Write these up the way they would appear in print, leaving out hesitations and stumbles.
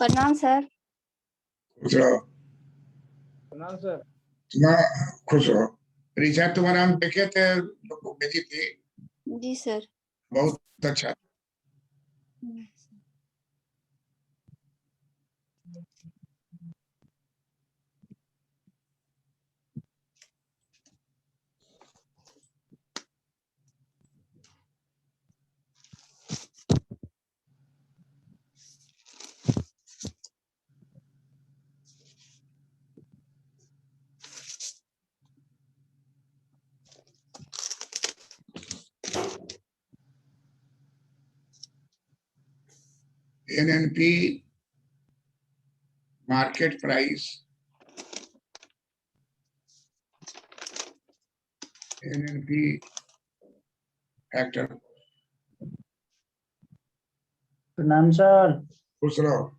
प्रणाम सर। खुश रहो। प्रणाम सर। तुम्हारा खुश रहो। ऋचा तुम्हारा हम देखे थे, बुक भेजी थी, जी सर। बहुत अच्छा। NNP market price, NNP factor. प्रणाम सर। खुश रहो।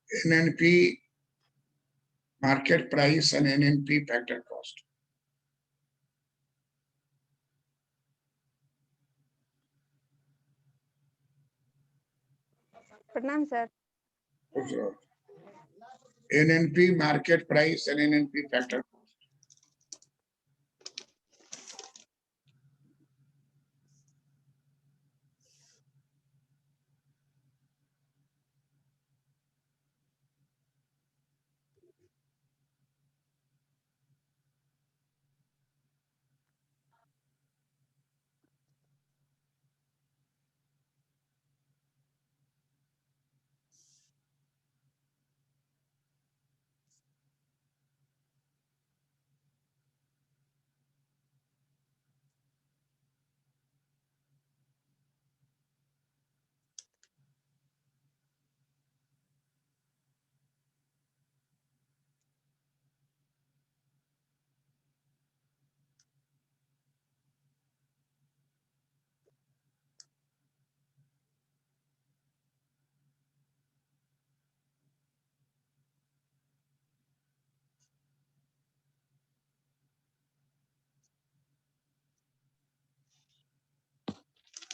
NNP market price and NNP factor cost. प्रणाम sir. NNP market price and NNP factor cost.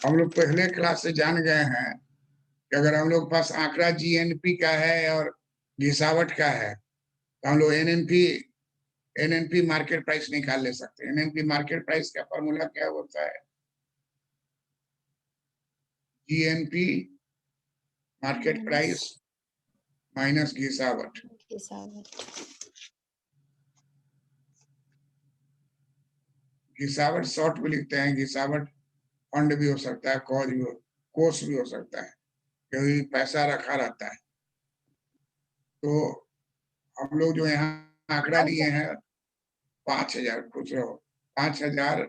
हम लोग पहले क्लास से जान गए हैं कि अगर हम लोग पास आंकड़ा जीएनपी का है और घिसावट का है तो हम लोग एनएनपी मार्केट प्राइस निकाल ले सकते हैं। एनएनपी मार्केट प्राइस का फॉर्मूला क्या होता है? जीएनपी मार्केट प्राइस माइनस घिसावट। घिसावट शॉर्ट में लिखते हैं। घिसावट फंड भी हो सकता है, कोष भी हो सकता है, क्योंकि पैसा रखा रहता है। तो हम लोग जो यहाँ आंकड़ा लिए हैं 5,000, कुछ रहो, 5,000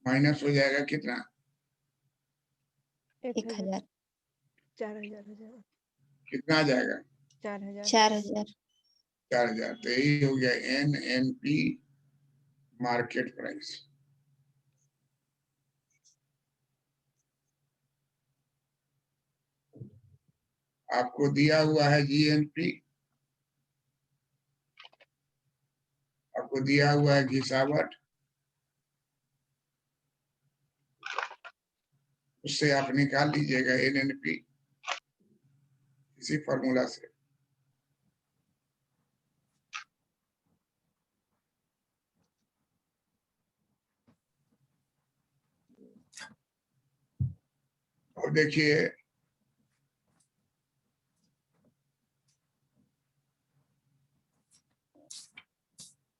माइनस हो जाएगा कितना? 1,000। 4,000। कितना आ जाएगा? 4,000। 4,000। तो यही हो गया एनएनपी मार्केट प्राइस। आपको दिया हुआ है जीएनपी, आपको दिया हुआ है घिसावट, उससे आप निकाल लीजिएगा एनएनपी इसी फॉर्मूला से। और देखिए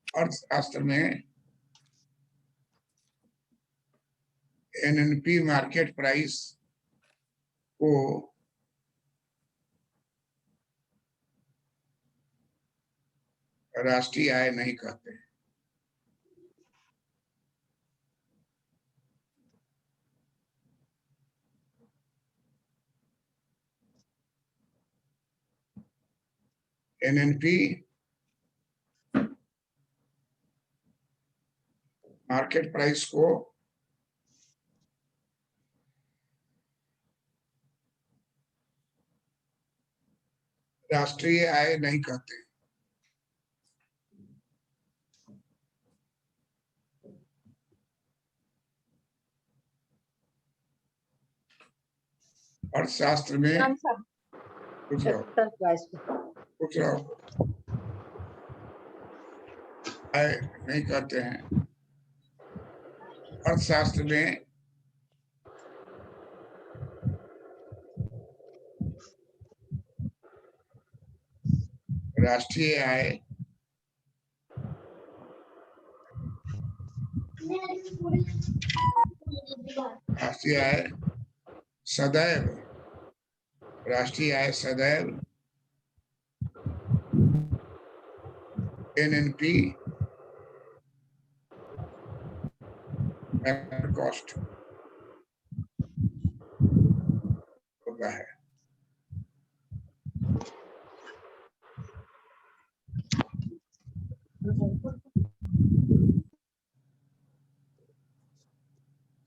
अर्थशास्त्र में एनएनपी मार्केट प्राइस को राष्ट्रीय आय नहीं कहते। एनएनपी मार्केट प्राइस को राष्ट्रीय आय नहीं कहते। अर्थशास्त्र में नाम सर कुछ रहो फैक्टर प्राइस आय नहीं कहते हैं। अर्थशास्त्र में राष्ट्रीय आय सदैव राष्ट्रीय आय सदैव एनएनपी कॉस्ट होता है।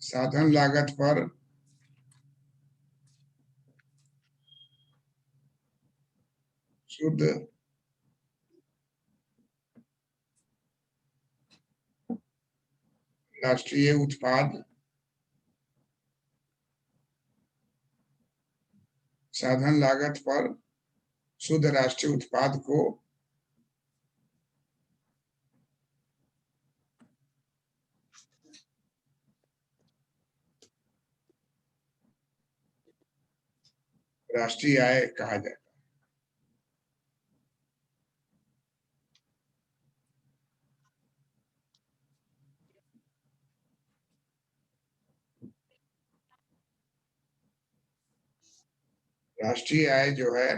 साधन लागत पर शुद्ध राष्ट्रीय उत्पाद साधन लागत पर शुद्ध राष्ट्रीय उत्पाद को राष्ट्रीय आय कहा जाता है। राष्ट्रीय आय जो है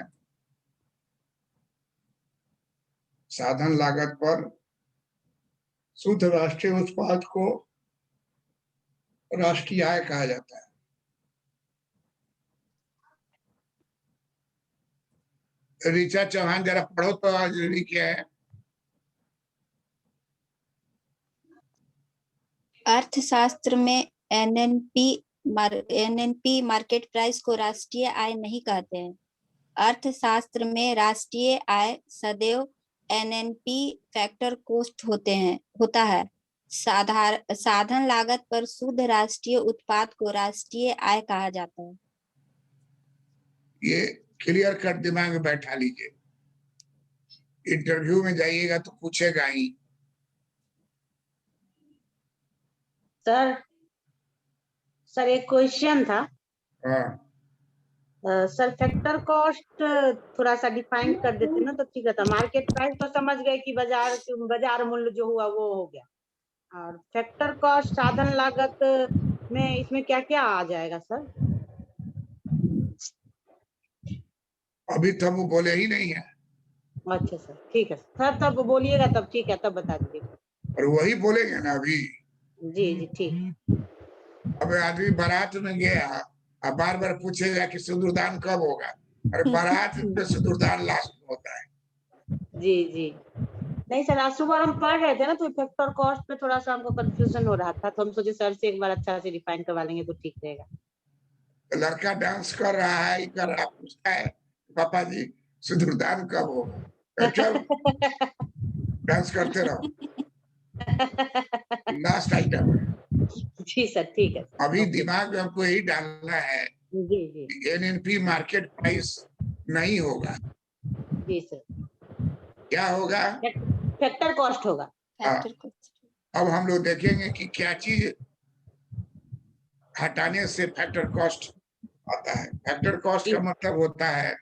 साधन लागत पर शुद्ध राष्ट्रीय उत्पाद को राष्ट्रीय आय कहा जाता है। ऋचा चौहान जरा पढ़ो तो आज क्या है। अर्थशास्त्र में एनएनपी मार्केट प्राइस को राष्ट्रीय आय नहीं कहते हैं। अर्थशास्त्र में राष्ट्रीय आय सदैव एनएनपी फैक्टर कॉस्ट होता है। साधन लागत पर शुद्ध राष्ट्रीय उत्पाद को राष्ट्रीय आय कहा जाता है। ये क्लियर कट दिमाग में बैठा लीजिए। इंटरव्यू में जाइएगा तो पूछेगा ही। सर एक क्वेश्चन था। हाँ सर फैक्टर कॉस्ट थोड़ा सा डिफाइन कर देते ना तो ठीक रहता। मार्केट प्राइस तो समझ गए कि बाजार मूल्य जो हुआ वो हो गया, और फैक्टर कॉस्ट साधन लागत में इसमें क्या क्या आ जाएगा सर? अभी तब वो बोले ही नहीं है। अच्छा सर ठीक है सर, तब बोलिएगा तब ठीक है, तब बता दीजिएगा। और वही बोलेंगे ना अभी। जी ठीक। अब आदमी बारात में गया अब बार बार पूछेगा कि सिंदूरदान कब होगा। अरे बारात में सिंदूरदान लास्ट में होता है। जी नहीं सर, आज सुबह हम पढ़ रहे थे ना तो फैक्टर कॉस्ट पे थोड़ा सा हमको कंफ्यूजन हो रहा था, तो हम सोचे सर से एक बार अच्छा से डिफाइन करवा लेंगे तो ठीक रहेगा। तो लड़का डांस कर रहा है कर रहा पूछता है पापा जी सिंदूरदान कब होगा। चल डांस करते रहो। Last item. जी सर ठीक है। अभी दिमाग में हमको यही डालना है। जी एनएनपी मार्केट प्राइस नहीं होगा। जी सर। क्या होगा? फैक्टर कॉस्ट होगा। अब हम लोग देखेंगे कि क्या चीज हटाने से फैक्टर कॉस्ट आता है। फैक्टर कॉस्ट का मतलब होता है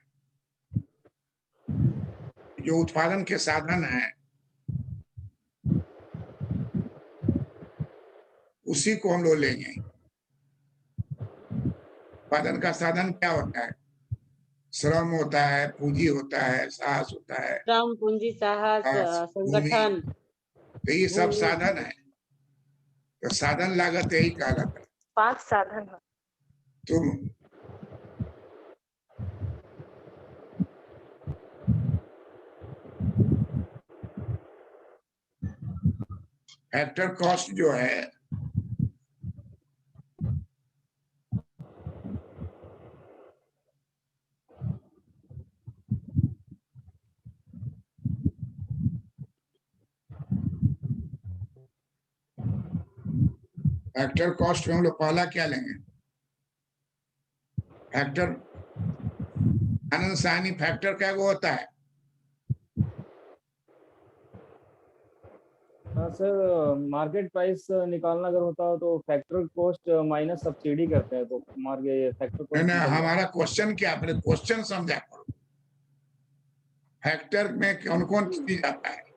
जो उत्पादन के साधन है उसी को हम लोग लेंगे। उत्पादन का साधन क्या होता है? श्रम होता है, पूंजी होता है, साहस होता है। श्रम, पूंजी, साहस, संगठन, तो ये सब साधन है। तो साधन लागत यही कहलाता है। 5 साधन है। तुम फैक्टर कॉस्ट जो है फैक्टर कॉस्ट में हम लोग पहला क्या लेंगे? फैक्टर आनंद साहनी फैक्टर क्या वो होता है? हाँ सर, मार्केट प्राइस निकालना अगर होता हो तो फैक्टर कॉस्ट माइनस सब्सिडी करते हैं, तो मार्केट फैक्टर नहीं कॉस्ट हमारा क्वेश्चन क्या, अपने क्वेश्चन समझा करो। फैक्टर में कौन कौन चीज आता है?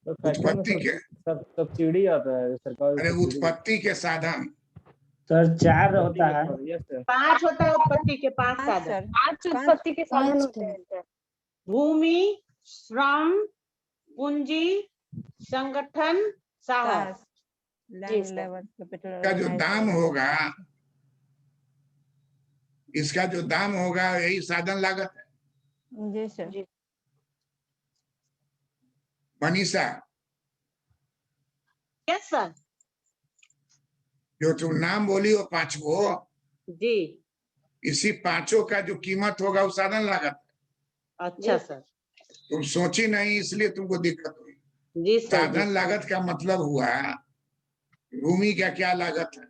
उत्पत्ति के, सब्सिडी आता है सरकार। अरे उत्पत्ति के साधन सर 4 होता है। Yes sir. 5 होता है उत्पत्ति के 5 साधन। 5 उत्पत्ति के साधन पाँच होते हैं सर। भूमि, श्रम, पूंजी, संगठन, साहस। लैंड लेवल कैपिटल का जो दाम होगा, इसका जो दाम होगा यही साधन लागत है। जी सर। Manisha, yes sir. जो तुम नाम बोली हो 5 को, जी इसी 5 का जो कीमत होगा वो साधन लागत है। अच्छा सर। तुम सोची नहीं इसलिए तुमको दिक्कत हुई। जी सर। साधन लागत का मतलब हुआ भूमि का क्या लागत है,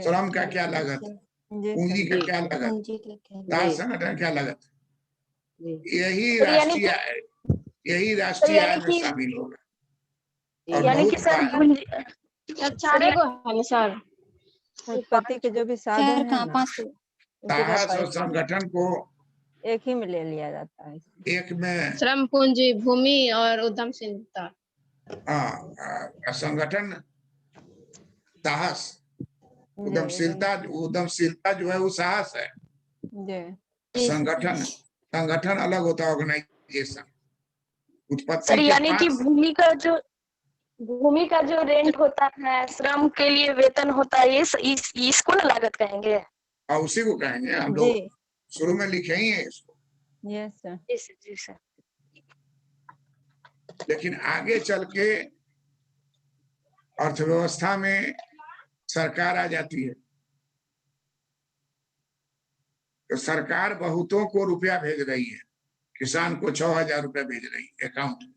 श्रम का क्या लागत है, पूंजी का क्या लागत है, पूंजी का क्या दास संगठन क्या लागत है, जी यही तो यानी राष्ट्रीय आय, यही राष्ट्रीय आय में शामिल होगा। और यानी बहुत कि सर चारे को है ना सर, उत्पत्ति के जो भी साधन चार है कहाँ ना, 5 साहस और संगठन को एक ही में ले लिया जाता है। एक में, श्रम पूंजी, भूमि और उद्यमशीलता। संगठन साहस, उद्यमशीलता जो है वो साहस है। जी संगठन अलग होता है, ऑर्गेनाइजेशन। सर उत्पत्ति के यानी कि 5 भूमि का जो रेंट होता है, श्रम के लिए वेतन होता है, ये इसको ना लागत कहेंगे। और उसी को कहेंगे हम लोग, शुरू में लिखे ही है इसको। Yes sir. जी सर। लेकिन आगे चल के अर्थव्यवस्था में सरकार आ जाती है, तो सरकार बहुतों को रुपया भेज रही है, किसान को 6,000 रुपया भेज रही है अकाउंट में।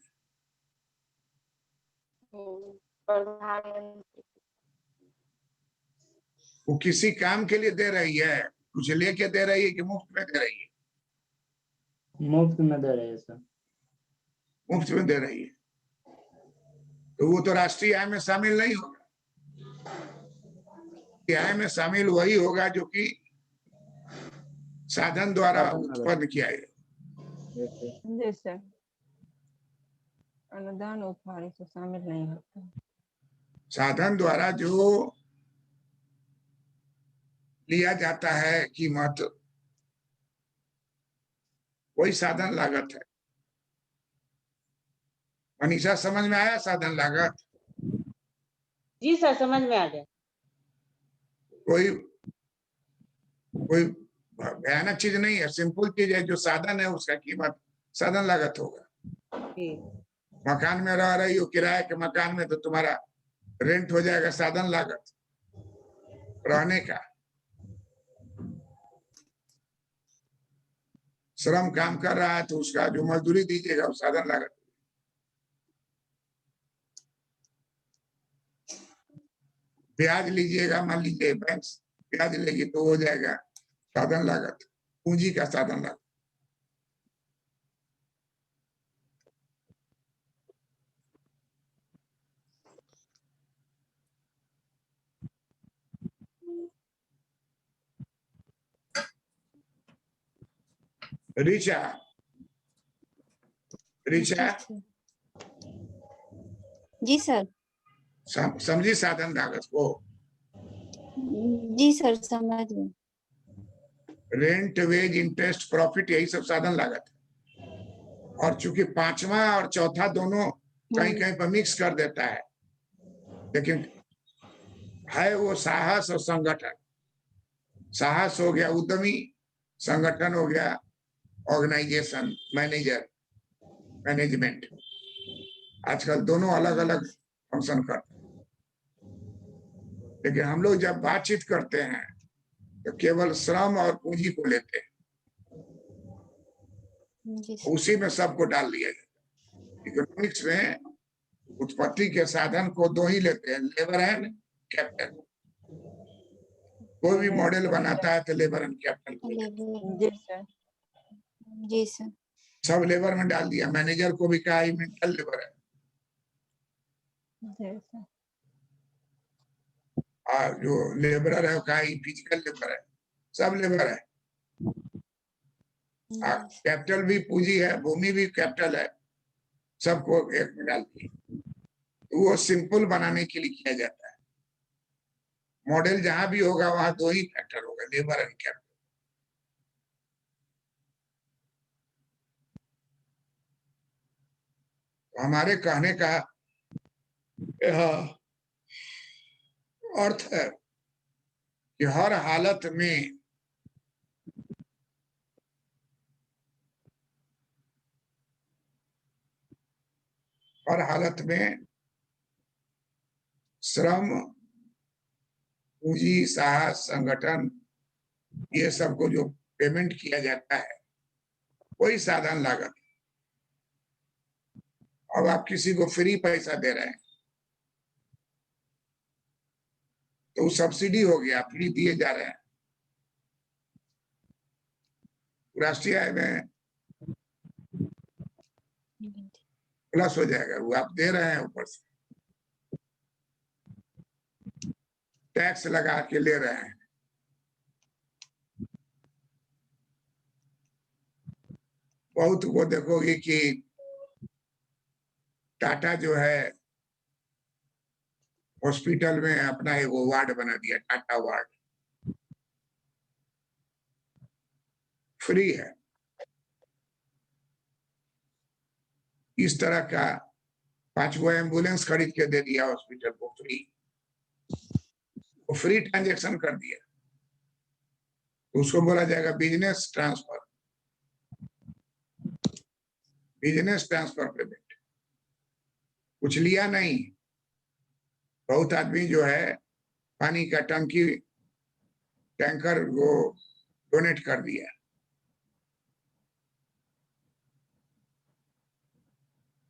वो किसी काम के लिए दे रही है, कुछ लेके दे रही है कि मुफ्त में दे रही है? मुफ्त में दे रहे हैं सर। मुफ्त में दे रही है, तो वो तो राष्ट्रीय आय में शामिल नहीं होगा। आय में शामिल वही होगा जो कि साधन द्वारा उत्पन्न किया है। जी सर। अनुदान उपहार से शामिल नहीं होता। साधन द्वारा जो लिया जाता है कीमत, वही साधन लागत है। मनीषा, समझ में आया साधन लागत? जी सर, समझ में आ गया। कोई भयानक चीज नहीं है, सिंपल चीज है। जो साधन है उसका कीमत साधन लागत होगा। मकान में रह रही हो, किराए के मकान में, तो तुम्हारा रेंट हो जाएगा साधन लागत रहने का। श्रम काम कर रहा है तो उसका जो मजदूरी दीजिएगा वो साधन लागत। ब्याज लीजिएगा, मान लीजिए बैंक ब्याज लेगी तो हो जाएगा साधन लागत, पूंजी का साधन लागत। ऋचा, जी सर। समझी साधन लागत को? जी सर, समझ गए। रेंट, वेज, इंटरेस्ट, प्रॉफिट, यही सब साधन लागत है। और चूंकि 5वां और चौथा दोनों कहीं कहीं पर मिक्स कर देता है, लेकिन है वो साहस और संगठन। साहस हो गया उद्यमी, संगठन हो गया ऑर्गेनाइजेशन, मैनेजमेंट। आजकल दोनों अलग अलग फंक्शन करता है। लेकिन हम लोग जब बातचीत करते हैं तो केवल श्रम और पूंजी को लेते हैं, जी सर। उसी में सबको डाल दिया जाता है। इकोनॉमिक्स में उत्पत्ति के साधन को दो ही लेते हैं, लेबर एंड कैपिटल। कोई भी मॉडल बनाता है तो लेबर एंड कैपिटल को लेता है। जी सर। जी सर। सब लेबर में डाल दिया, मैनेजर को भी कहा मेंटल लेबर है, जी सर। और जो लेबरर है वो कहा फिजिकल लेबर है, सब लेबर है। कैपिटल भी पूंजी है, भूमि भी कैपिटल है, सबको एक में डाल दिए। तो वो सिंपल बनाने के लिए किया जाता है। मॉडल जहां भी होगा वहां दो ही फैक्टर होगा, लेबर एंड कैपिटल। तो हमारे कहने का यह अर्थ है कि हर हालत में श्रम, पूंजी, साहस, संगठन, ये सबको जो पेमेंट किया जाता है वही साधन लागत। अब आप किसी को फ्री पैसा दे रहे हैं तो सब्सिडी हो गया, फ्री दिए जा रहे हैं। राष्ट्रीय आय में प्लस हो जाएगा, वो आप दे रहे हैं, ऊपर से टैक्स लगा के ले रहे हैं। बहुत को देखोगे कि टाटा जो है हॉस्पिटल में अपना एक वार्ड बना दिया, टाटा वार्ड, फ्री है। इस तरह का 5 गो एम्बुलेंस खरीद के दे दिया हॉस्पिटल को, फ्री, वो फ्री ट्रांजेक्शन कर दिया। तो उसको बोला जाएगा business transfer, business transfer payment. कुछ लिया नहीं। बहुत आदमी जो है पानी का टंकी, टैंकर वो डोनेट कर दिया।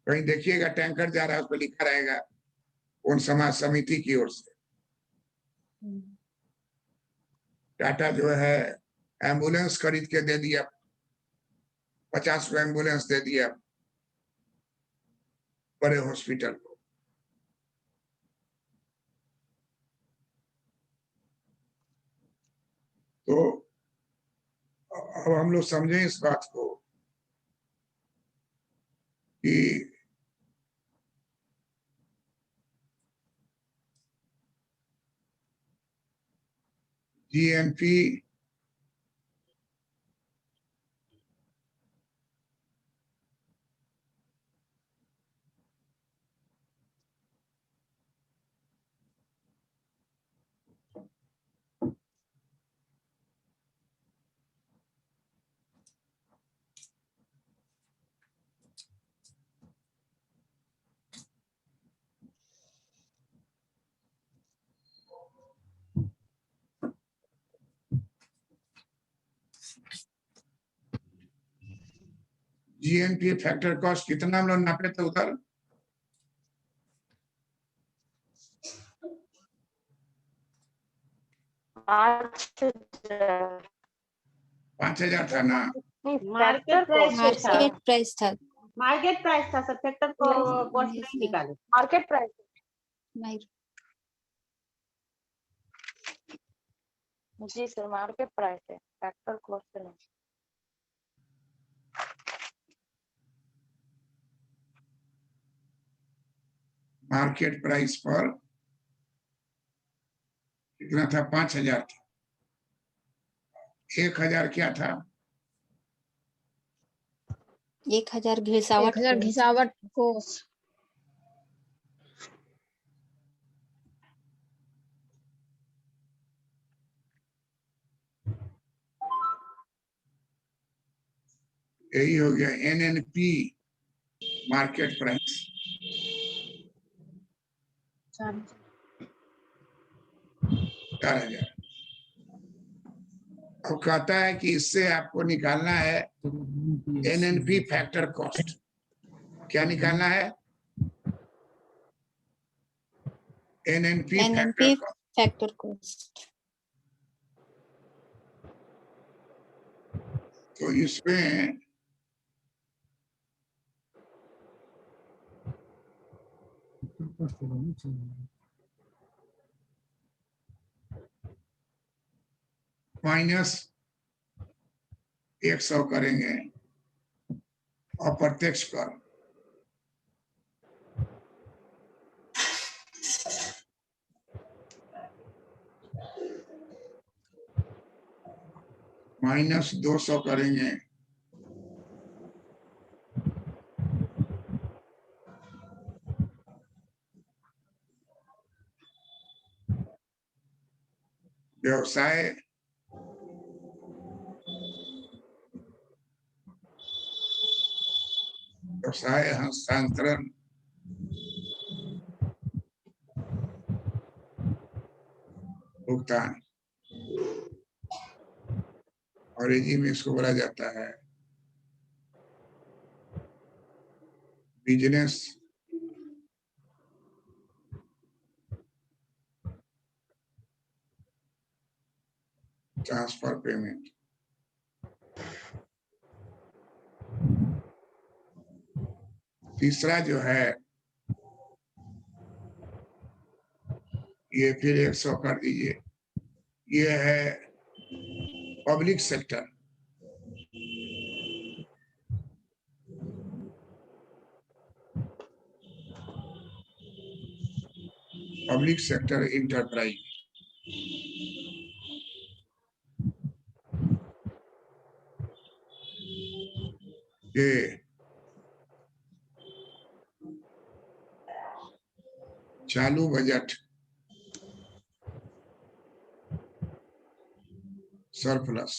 कहीं देखिएगा टैंकर जा रहा है, उस पर लिखा रहेगा कौन समाज समिति की ओर से। टाटा जो है एम्बुलेंस खरीद के दे दिया, 50 को एम्बुलेंस दे दिया बड़े हॉस्पिटल को। तो अब हम लोग समझें इस बात को कि जीएनपी फैक्टर कॉस्ट कितना हम लोग नापे थे उधर? 5,000 था ना? मार्केट प्राइस था, मार्केट प्राइस था। मार्केट प्राइस था सर, फैक्टर को कॉस्ट नहीं निकाले। मार्केट प्राइस नहीं, जी सर, मार्केट प्राइस है, फैक्टर कॉस्ट नहीं। मार्केट प्राइस पर कितना था? 5,000 था। 1,000 क्या था? 1,000 घिसावट 1,000 घिसावट कोष। यही हो गया एनएनपी मार्केट प्राइस। 4,000। अब कहता है कि इससे आपको निकालना है एनएनपी फैक्टर कॉस्ट। क्या निकालना है? NNP factor NNP cost. Factor cost. तो इसमें -100 करेंगे अप्रत्यक्ष कर। -200 करेंगे व्यवसाय हस्तांतरण भुगतान। अंग्रेजी में इसको बोला जाता है बिजनेस ट्रांसफर पेमेंट। तीसरा जो है ये फिर 100 कर दीजिए, ये है public sector. Public sector enterprise. ये चालू बजट सरप्लस,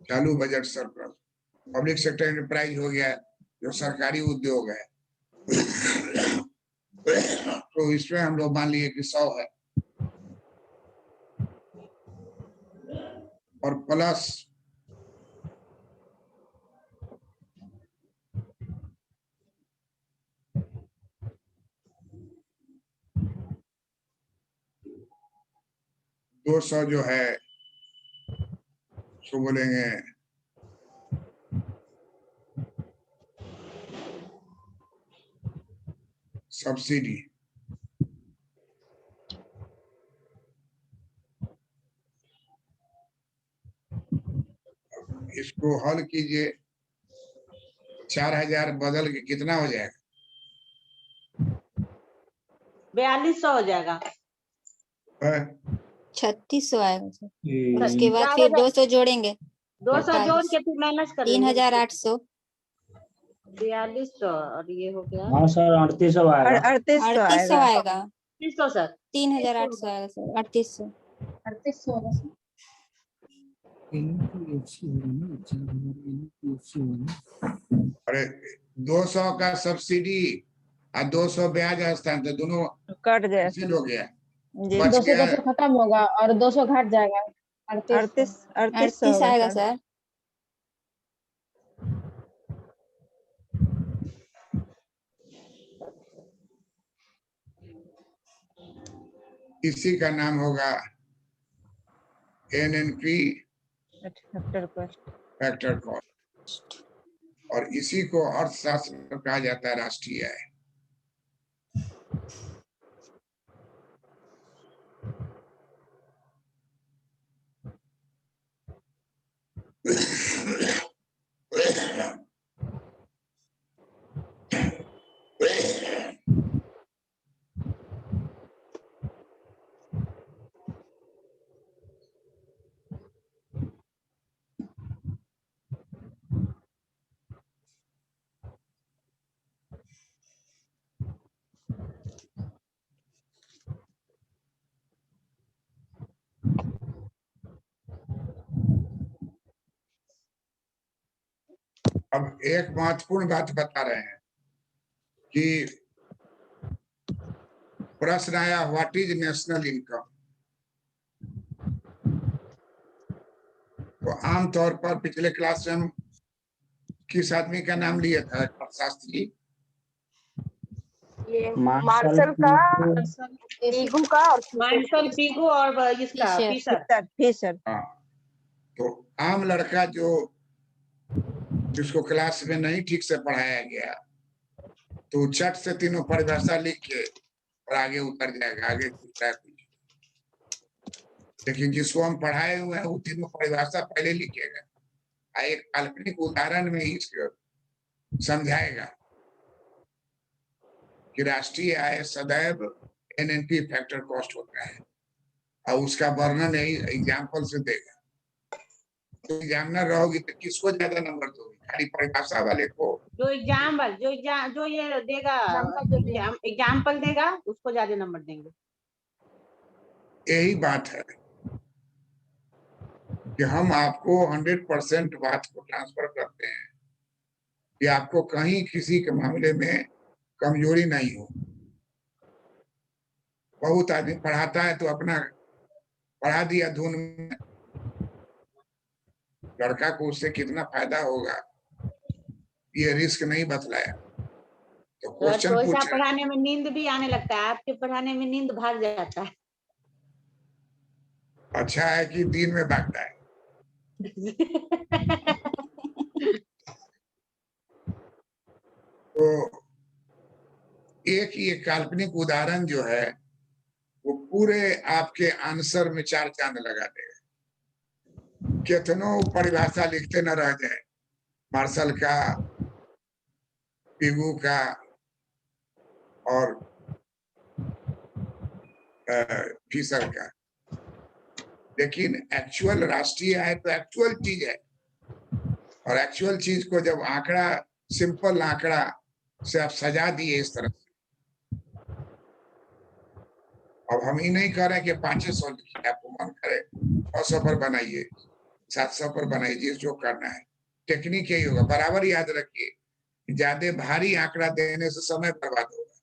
चालू budget surplus. Public sector enterprise हो गया जो सरकारी उद्योग है। तो इसमें हम लोग मान लिए कि 100 है और प्लस $200 जो है सो बोलेंगे सब्सिडी। इसको हल कीजिए, 4,000 बदल के कितना हो जाएगा? 4200 हो जाएगा। 3600 आएगा सर। ये उसके बाद फिर 200 जोड़ेंगे 200 जोड़ के फिर माइनस कर 3800। 4200 और ये हो गया हाँ सर 3800 आएगा। 3800 3800 आएगा। आएगा। 300 सर। 3800 आएगा सर। 3800। 3800 होगा सर। अरे 200 का सब्सिडी और 200 ब्याज हस्तांतरण दोनों कट जाए कैंसिल हो गया, जी। बच 200 गया 200 खत्म होगा और 200 घट जाएगा। 3800 3800 38 होगा आएगा सर। सर। इसी का नाम होगा NNP factor cost. Factor cost और इसी को अर्थशास्त्र में कहा जाता है राष्ट्रीय आय। अब एक महत्वपूर्ण बात बता रहे हैं, कि प्रश्न आया व्हाट इज नेशनल इनकम। तो आमतौर पर पिछले क्लास में हम किस आदमी का नाम लिया था शास्त्री? ये मार्शल का, पीगू का और मार्शल, पीगू और इसका फिशर। फिशर। हाँ, तो आम लड़का जिसको क्लास में नहीं ठीक से पढ़ाया गया तो चट से तीनों परिभाषा लिख के और आगे उतर जाएगा, आगे दूसरा कुछ। लेकिन जिसको हम पढ़ाए हुए हैं वो तीनों परिभाषा पहले लिखेगा, एक काल्पनिक उदाहरण में इसको समझाएगा कि राष्ट्रीय आय सदैव एनएनपी फैक्टर कॉस्ट होता है और उसका वर्णन यही एग्जाम्पल से देगा। तो एग्जामिनर रहोगी तो किसको ज्यादा नंबर दोगे? खाली परिभाषा वाले को? जो ये देगा एग्जाम्पल देगा उसको ज्यादा नंबर देंगे। यही बात है कि हम आपको 100% बात को ट्रांसफर करते हैं कि आपको कहीं किसी के मामले में कमजोरी नहीं हो। बहुत आदमी पढ़ाता है तो अपना पढ़ा दिया धुन में, लड़का को उससे कितना फायदा होगा ये रिस्क नहीं बतलाया। तो क्वेश्चन वैसा पूछे, पढ़ाने में नींद भी आने लगता है, आपके पढ़ाने में नींद भाग जाता है। अच्छा है कि दिन में भागता है। तो एक ये काल्पनिक उदाहरण जो है वो पूरे आपके आंसर में 4 चांद लगा देगा। कितनों परिभाषा लिखते न रह जाए, मार्शल का, पीगू का और फिशर का। लेकिन एक्चुअल राष्ट्रीय आय तो एक्चुअल चीज है और एक्चुअल चीज को जब आंकड़ा, सिंपल आंकड़ा से आप सजा दिए इस तरह से, अब हम ही नहीं कह रहे कि 500 लिखिए, आपको मन करे 900 पर बनाइए, 700 पर बनाइए, जो करना है। टेक्निक यही होगा। बराबर याद रखिए ज्यादा भारी आंकड़ा देने से समय बर्बाद होगा।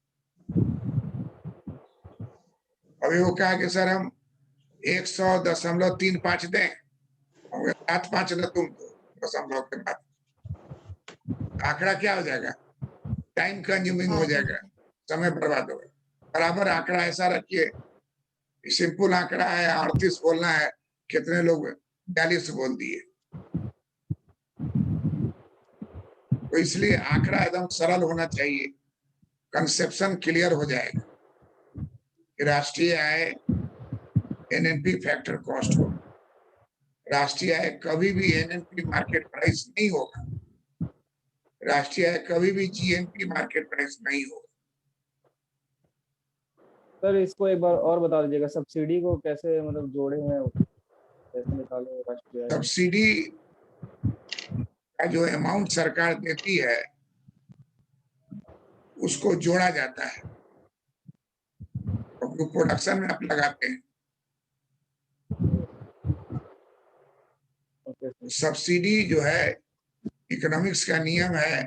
अभी वो कहा कि सर हम 100.35 दें, 7.5 न तुम दशमलव के बाद, आंकड़ा क्या हो जाएगा? टाइम कंज्यूमिंग हो जाएगा, समय बर्बाद होगा। बराबर आंकड़ा ऐसा रखिए, सिंपल आंकड़ा है 38 बोलना है, कितने लोग 42 बोल दिए। तो इसलिए आंकड़ा एकदम सरल होना चाहिए, कंसेप्शन क्लियर हो जाएगा। राष्ट्रीय आय एनएनपी फैक्टर कॉस्ट हो, राष्ट्रीय आय कभी भी एनएनपी मार्केट प्राइस नहीं होगा, राष्ट्रीय आय कभी भी जीएनपी मार्केट प्राइस नहीं होगा। सर इसको एक बार और बता दीजिएगा, सब्सिडी को कैसे मतलब जोड़े हैं, कैसे निकाले राष्ट्रीय आय? सब्सिडी का जो अमाउंट सरकार देती है उसको जोड़ा जाता है, तो प्रोडक्शन में आप लगाते हैं। सब्सिडी जो है, इकोनॉमिक्स का नियम है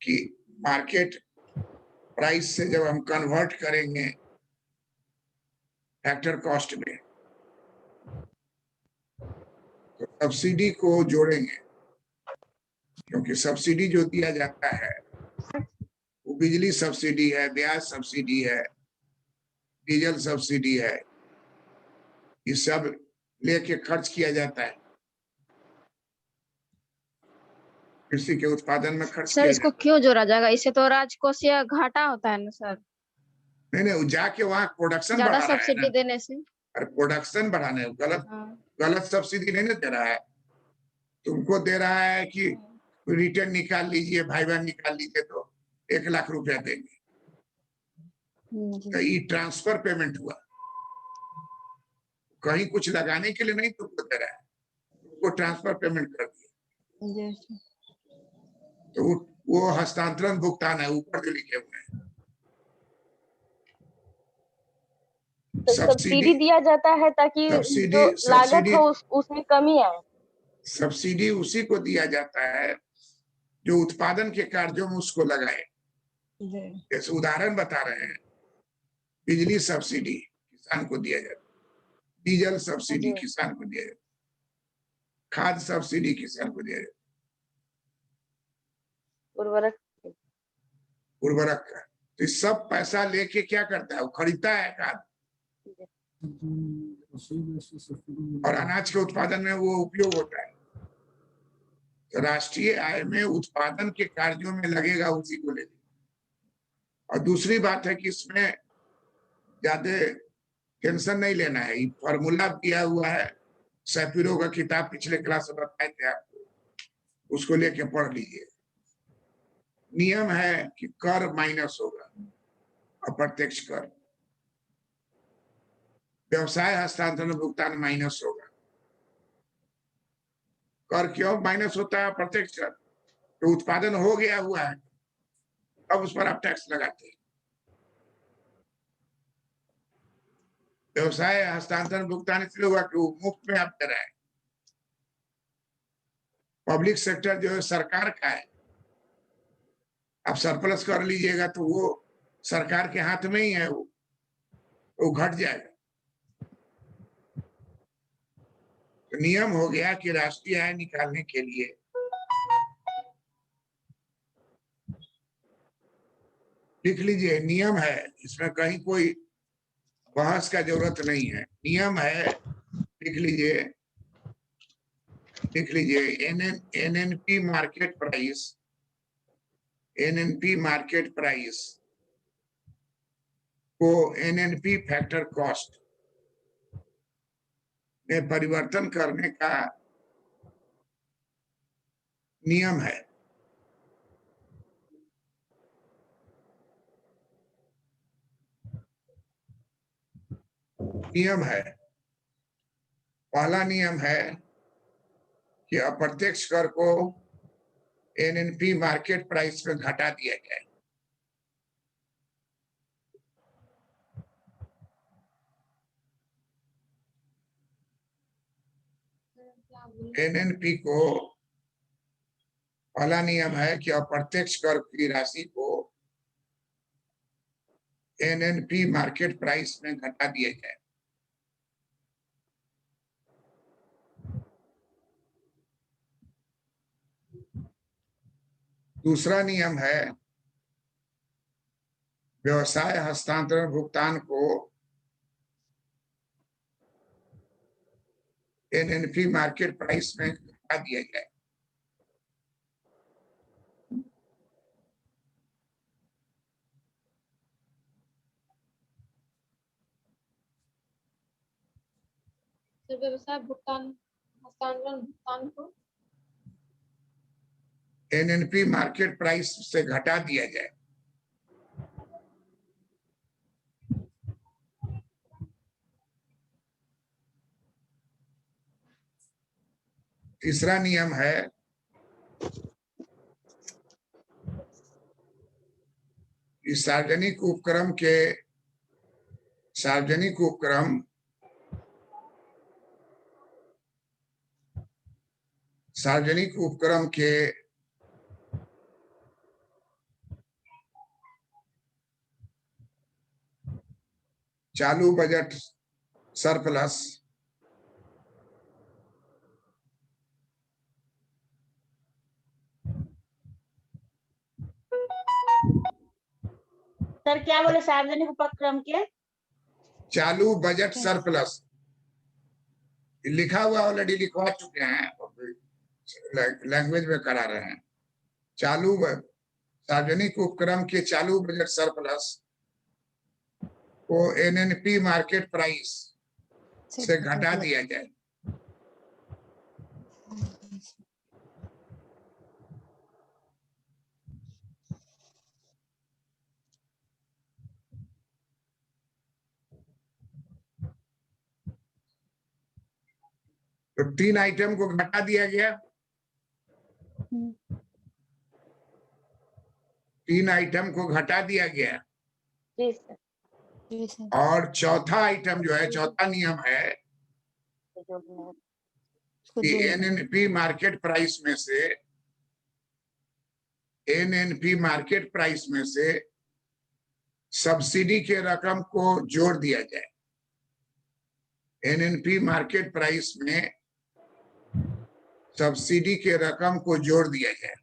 कि मार्केट प्राइस से जब हम कन्वर्ट करेंगे फैक्टर कॉस्ट में, तो सब्सिडी को जोड़ेंगे, क्योंकि सब्सिडी जो दिया जाता है वो बिजली सब्सिडी है, ब्याज सब्सिडी है, डीजल सब्सिडी है, ये सब लेके खर्च किया जाता है, कृषि के उत्पादन में खर्च सर किया इसको जाता है। क्यों जोड़ा जाएगा? इससे तो राजकोषीय घाटा होता है ना सर, नहीं, जाके वहाँ प्रोडक्शन ज्यादा बढ़ा रहा है सब्सिडी ना। देने से। अरे प्रोडक्शन बढ़ाने, गलत सब्सिडी नहीं दे रहा है, तुमको दे रहा है कि रिटर्न निकाल लीजिए, भाई बहन निकाल लीजिए तो 1 लाख रुपया देंगे, तो ये ट्रांसफर पेमेंट हुआ, कहीं कुछ लगाने के लिए नहीं तुमको दे रहा है, तुमको ट्रांसफर पेमेंट कर दिया, तो वो हस्तांतरण भुगतान है, ऊपर जो लिखे हुए हैं। सब्सिडी दिया जाता है ताकि जो लागत हो उसमें कमी आए। सब्सिडी उसी को दिया जाता है जो उत्पादन के कार्यों में उसको लगाए। जी जैसे उदाहरण बता रहे हैं, बिजली सब्सिडी किसान को दिया जाता है, डीजल सब्सिडी जी। किसान को दिया जाता है, खाद सब्सिडी किसान को दिया जाता उर्वरक है, उर्वरक का। तो इस सब पैसा लेके क्या करता है, वो खरीदता है खाद और अनाज के उत्पादन में वो उपयोग होता है। तो राष्ट्रीय आय में उत्पादन के कार्यों में लगेगा, उसी को लेके। और दूसरी बात है कि इसमें ज्यादा टेंशन नहीं लेना है, फॉर्मूला दिया हुआ है, सैफिरो का किताब पिछले क्लास में बताए थे आपको, उसको लेके पढ़ लीजिए। नियम है कि कर माइनस होगा, अप्रत्यक्ष कर, व्यवसाय हस्तांतरण भुगतान माइनस होगा। कर क्यों माइनस होता है अप्रत्यक्ष कर? तो उत्पादन हो गया हुआ है, अब उस पर आप टैक्स लगाते हैं। व्यवसाय हस्तांतरण भुगतान इसलिए हुआ कि वो मुफ्त में आप दे रहे हैं। पब्लिक सेक्टर जो है सरकार का है, आप सरप्लस कर लीजिएगा तो वो सरकार के हाथ में ही है, वो घट जाएगा। तो नियम हो गया कि राष्ट्रीय आय निकालने के लिए लिख लीजिए, नियम है, इसमें कहीं कोई बहस का जरूरत नहीं है, नियम है, लिख लीजिए, लिख लीजिए। NNP market price, NNP market price को एनएनपी फैक्टर कॉस्ट में परिवर्तन करने का नियम है। नियम है, पहला नियम है कि अप्रत्यक्ष कर को एनएनपी मार्केट प्राइस में घटा दिया जाए। एनएनपी को पहला नियम है कि अप्रत्यक्ष कर की राशि को एनएनपी मार्केट प्राइस में घटा दिया जाए। दूसरा नियम है व्यवसाय हस्तांतरण भुगतान को एनएनपी मार्केट प्राइस में घटा दिया जाए। व्यवसाय भुगतान हस्तांतरण भुगतान को एनएनपी मार्केट प्राइस से घटा दिया जाए। तीसरा नियम है कि सार्वजनिक उपक्रम के चालू बजट सरप्लस सर क्या बोले, सार्वजनिक उपक्रम के चालू बजट सरप्लस लिखा हुआ ऑलरेडी लिखवा चुके हैं, लैंग्वेज में करा रहे हैं। सार्वजनिक उपक्रम के चालू बजट सरप्लस को एनएनपी मार्केट प्राइस से घटा दिया जाए। तो 3 आइटम को घटा दिया गया, 3 आइटम को घटा दिया गया। जी सर। और चौथा आइटम जो है, चौथा नियम है कि एनएनपी मार्केट प्राइस में से एनएनपी मार्केट प्राइस में से सब्सिडी के रकम को जोड़ दिया जाए। एनएनपी मार्केट प्राइस में सब्सिडी के रकम को जोड़ दिया जाए।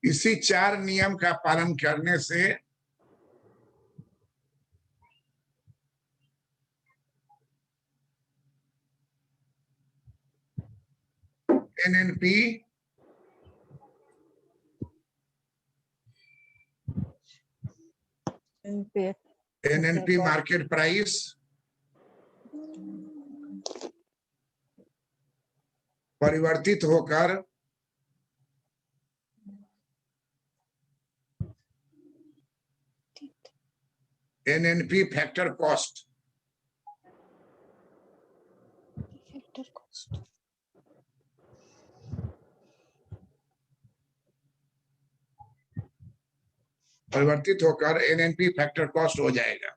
इसी 4 नियम का पालन करने से एनएनपी मार्केट प्राइस परिवर्तित होकर एनएनपी फैक्टर कॉस्ट परिवर्तित होकर एनएनपी फैक्टर कॉस्ट हो जाएगा।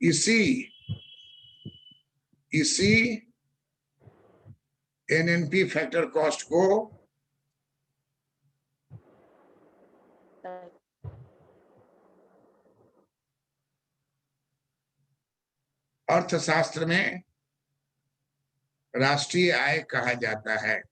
इसी एनएनपी फैक्टर कॉस्ट को अर्थशास्त्र में राष्ट्रीय आय कहा जाता है।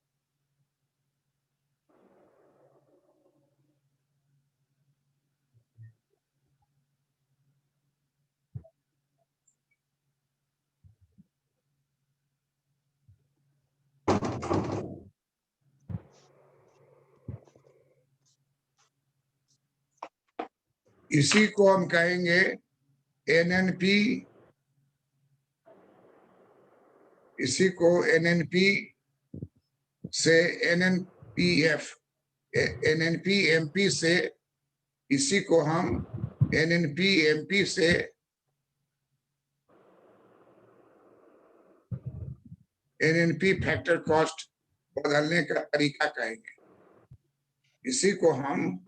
इसी को हम कहेंगे एनएनपी, इसी को एनएनपी से एनएनपीएफ, एनएनपीएमपी से, इसी को हम एनएनपीएमपी से एनएनपी फैक्टर कॉस्ट बदलने का तरीका कहेंगे। इसी को हम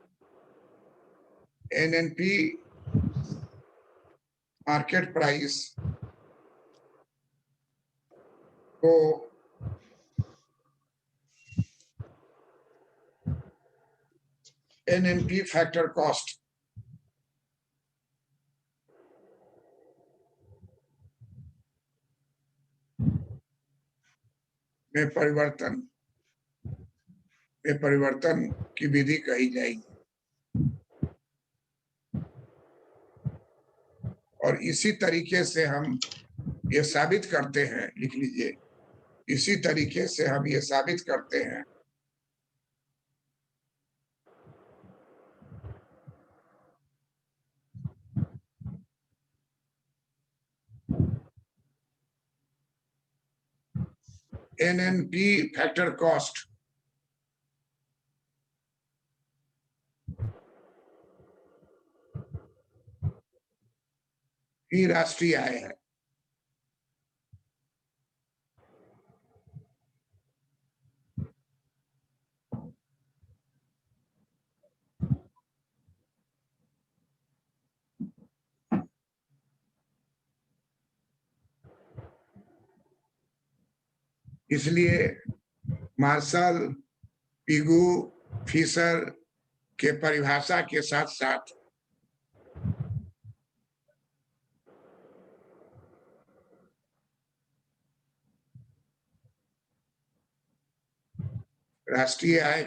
एनएनपी मार्केट प्राइस को एनएनपी फैक्टर कॉस्ट में परिवर्तन की विधि कही जाएगी। और इसी तरीके से हम ये साबित करते हैं, लिख लीजिए, इसी तरीके से हम ये साबित करते हैं एनएनपी फैक्टर कॉस्ट ही राष्ट्रीय आय है। इसलिए मार्शल, पिगू, फिशर के परिभाषा के साथ साथ राष्ट्रीय आय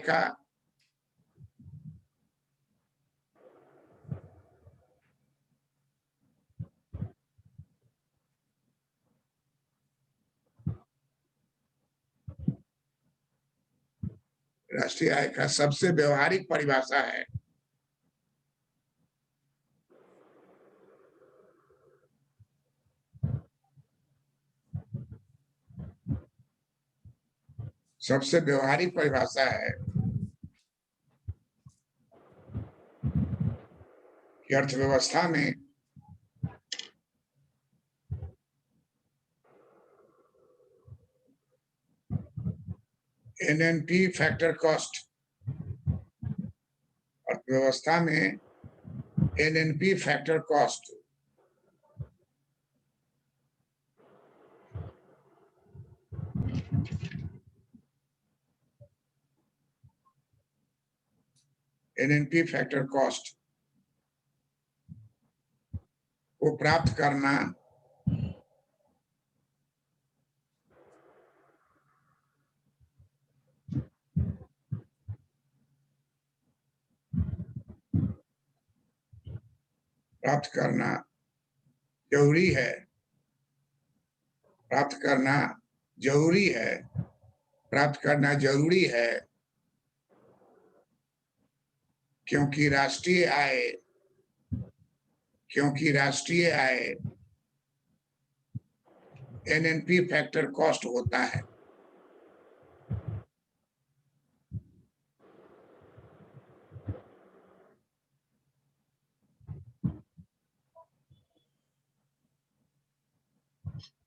का सबसे व्यवहारिक परिभाषा है सबसे व्यवहारिक परिभाषा है कि अर्थव्यवस्था में एनएनपी फैक्टर कॉस्ट, अर्थव्यवस्था में एनएनपी फैक्टर कॉस्ट को प्राप्त करना जरूरी है, प्राप्त करना जरूरी है, क्योंकि राष्ट्रीय आय एनएनपी फैक्टर कॉस्ट होता है।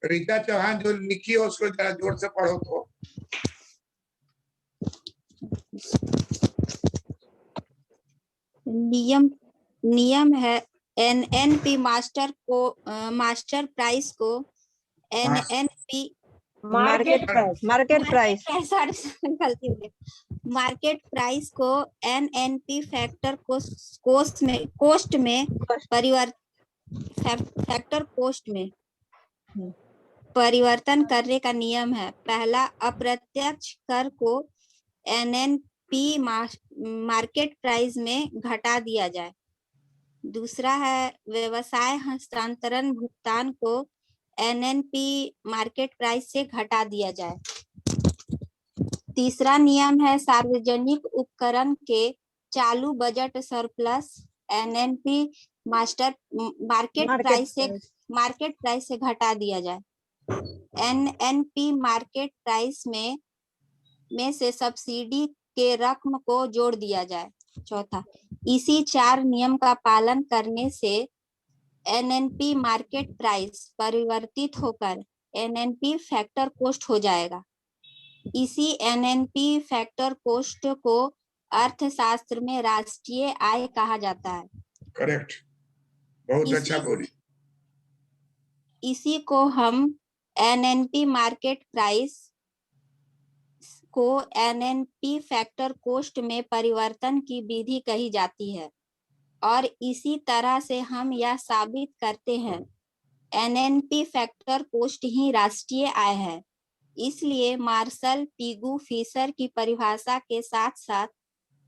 रीता चौहान जो लिखी है उसको जरा जोर से पढ़ो तो। नियम है एनएनपी मास्टर प्राइस को एनएनपी मार्केट प्राइस गलती हो गई, मार्केट प्राइस को एनएनपी फैक्टर कोस्ट में परिवर्तन करने का नियम है। पहला, अप्रत्यक्ष कर को एनएनपी मार्केट प्राइस में घटा दिया जाए। दूसरा है व्यवसाय हस्तांतरण भुगतान को एनएनपी मार्केट प्राइस से घटा दिया जाए। तीसरा नियम है सार्वजनिक उपकरण के चालू budget surplus NNP market price से घटा दिया जाए। एनएनपी मार्केट प्राइस में से सब्सिडी के रकम को जोड़ दिया जाए। चौथा, इसी 4 नियम का पालन करने से एनएनपी मार्केट प्राइस परिवर्तित होकर एनएनपी फैक्टर कॉस्ट हो जाएगा। इसी एनएनपी फैक्टर कॉस्ट को अर्थशास्त्र में राष्ट्रीय आय कहा जाता है। करेक्ट, बहुत अच्छा बोली। इसी को हम एनएनपी मार्केट प्राइस को एनएनपी फैक्टर कॉस्ट में परिवर्तन की विधि कही जाती है और इसी तरह से हम यह साबित करते हैं एनएनपी फैक्टर कॉस्ट ही राष्ट्रीय आय है। इसलिए मार्शल पीगू फिशर की परिभाषा के साथ साथ